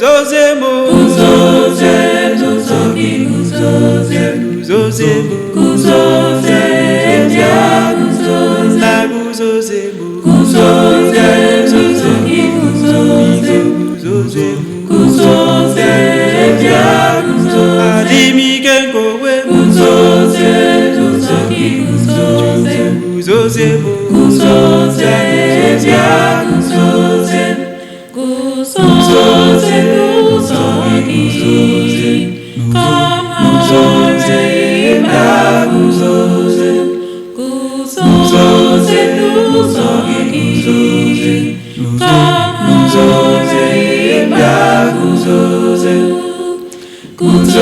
Guzozemo, Guzoze, Guzogi, Guzoze, Guzozemo, Guzoze, Dia, Guzoze, La Guzozemo, Guzoze, Guzogi, Guzoze, Guzozemo, Guzoze, Dia, Guzoze, Adimi Kenkowe, Guzoze, Guzogi, Guzoze, Guzozemo, Guzoze, Dia, Guzoze, Guzoze, Guzogi, come Guzoze, Guzoze, Guzoze, Guzogi, come Guzoze, Guzoze, Guzoze,